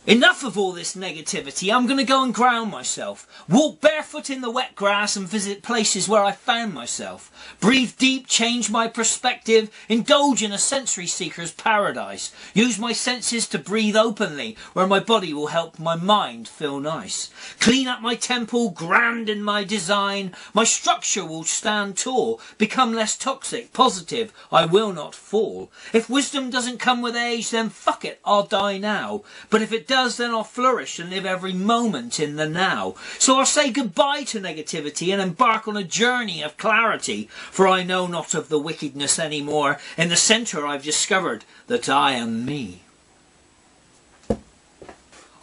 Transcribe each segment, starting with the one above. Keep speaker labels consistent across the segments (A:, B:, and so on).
A: Enough of all this negativity, I'm going to go and ground myself. Walk barefoot in the wet grass and visit places where I found myself. Breathe deep, change my perspective, indulge in a sensory seeker's paradise. Use my senses to breathe openly, where my body will help my mind feel nice. Clean up my temple, grand in my design. My structure will stand tall, become less toxic, positive, I will not fall. If wisdom doesn't come with age, then fuck it, I'll die now. But if it does, then I'll flourish and live every moment in the now. So I'll say goodbye to negativity and embark on a journey of clarity, for I know not of the wickedness anymore. In the centre I've discovered that I am me.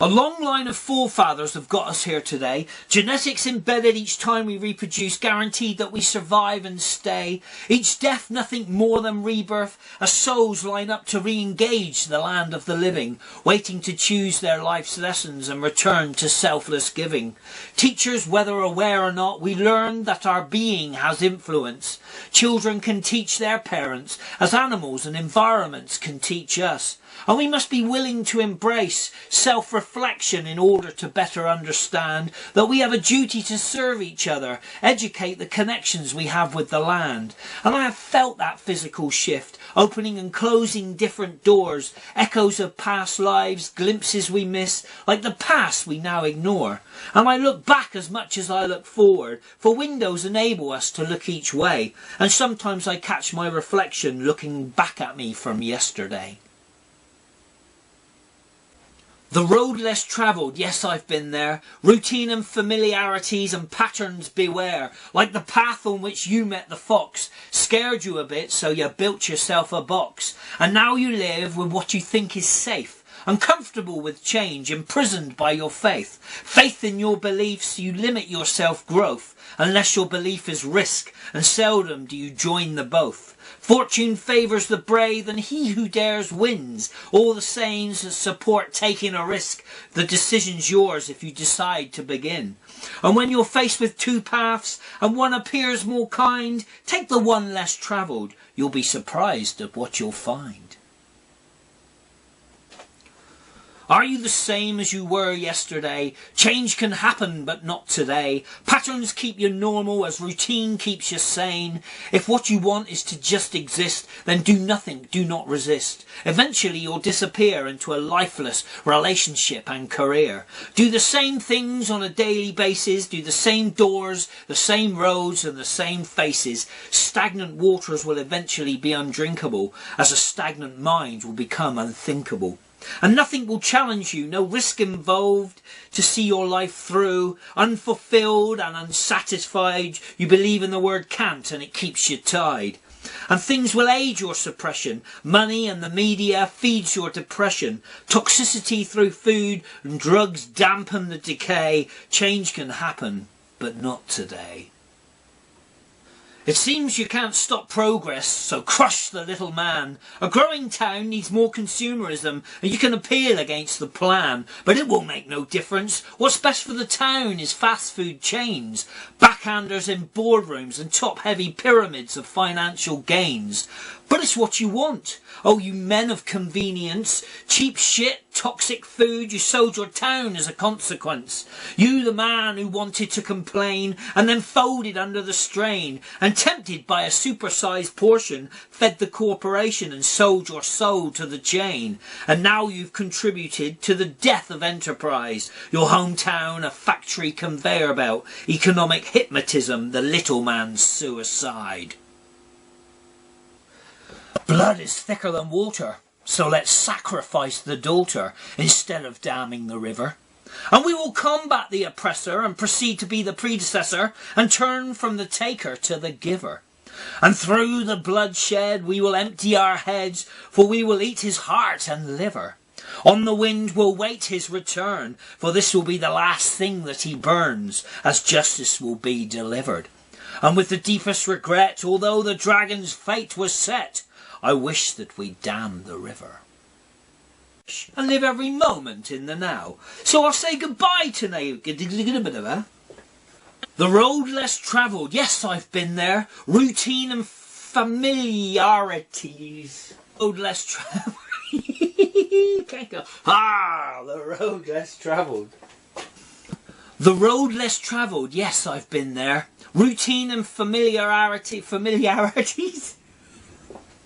A: A long line of forefathers have got us here today. Genetics embedded each time we reproduce, guaranteed that we survive and stay. Each death nothing more than rebirth, as souls line up to re-engage the land of the living, waiting to choose their life's lessons and return to selfless giving. Teachers, whether aware or not, we learn that our being has influence. Children can teach their parents, as animals and environments can teach us. And we must be willing to embrace self-reflection in order to better understand that we have a duty to serve each other, educate the connections we have with the land. And I have felt that physical shift, opening and closing different doors, echoes of past lives, glimpses we miss, like the past we now ignore. And I look back as much as I look forward, for windows enable us to look each way, and sometimes I catch my reflection looking back at me from yesterday. The road less travelled, yes, I've been there. Routine and familiarities and patterns beware. Like the path on which you met the fox. Scared you a bit, so you built yourself a box. And now you live with what you think is safe. Uncomfortable with change, imprisoned by your faith. Faith in your beliefs, you limit your self-growth. Unless your belief is risk, and seldom do you join the both. Fortune favours the brave, and he who dares wins. All the sayings that support taking a risk. The decision's yours if you decide to begin. And when you're faced with two paths, and one appears more kind, take the one less travelled. You'll be surprised at what you'll find. Are you the same as you were yesterday? Change can happen, but not today. Patterns keep you normal as routine keeps you sane. If what you want is to just exist, then do nothing, do not resist. Eventually you'll disappear into a lifeless relationship and career. Do the same things on a daily basis, do the same doors, the same roads and the same faces. Stagnant waters will eventually be undrinkable, as a stagnant mind will become unthinkable. And nothing will challenge you, no risk involved to see your life through. Unfulfilled and unsatisfied, you believe in the word can't and it keeps you tied. And things will aid your suppression. Money and the media feeds your depression. Toxicity through food and drugs dampen the decay. Change can happen, but not today. It seems you can't stop progress, so crush the little man. A growing town needs more consumerism, and you can appeal against the plan, but it will make no difference. What's best for the town is fast food chains, backhanders in boardrooms and top-heavy pyramids of financial gains. But it's what you want. Oh, you men of convenience, cheap shit, toxic food, you sold your town as a consequence. You, the man who wanted to complain and then folded under the strain, and tempted by a supersized portion, fed the corporation and sold your soul to the chain. And now you've contributed to the death of enterprise. Your hometown a factory conveyor belt, economic hypnotism, the little man's suicide. Blood is thicker than water, so let's sacrifice the daughter instead of damming the river. And we will combat the oppressor and proceed to be the predecessor and turn from the taker to the giver. And through the bloodshed we will empty our heads, for we will eat his heart and liver. On the wind we'll wait his return, for this will be the last thing that he burns, as justice will be delivered. And with the deepest regret, although the dragon's fate was set, I wish that we damned the river and live every moment in the now. So I'll say goodbye to The road less travelled, yes, I've been there. Routine and familiarities. Road less travelled. Can't go. Ah, the road less travelled. The road less travelled. Yes, I've been there. Routine and familiarities.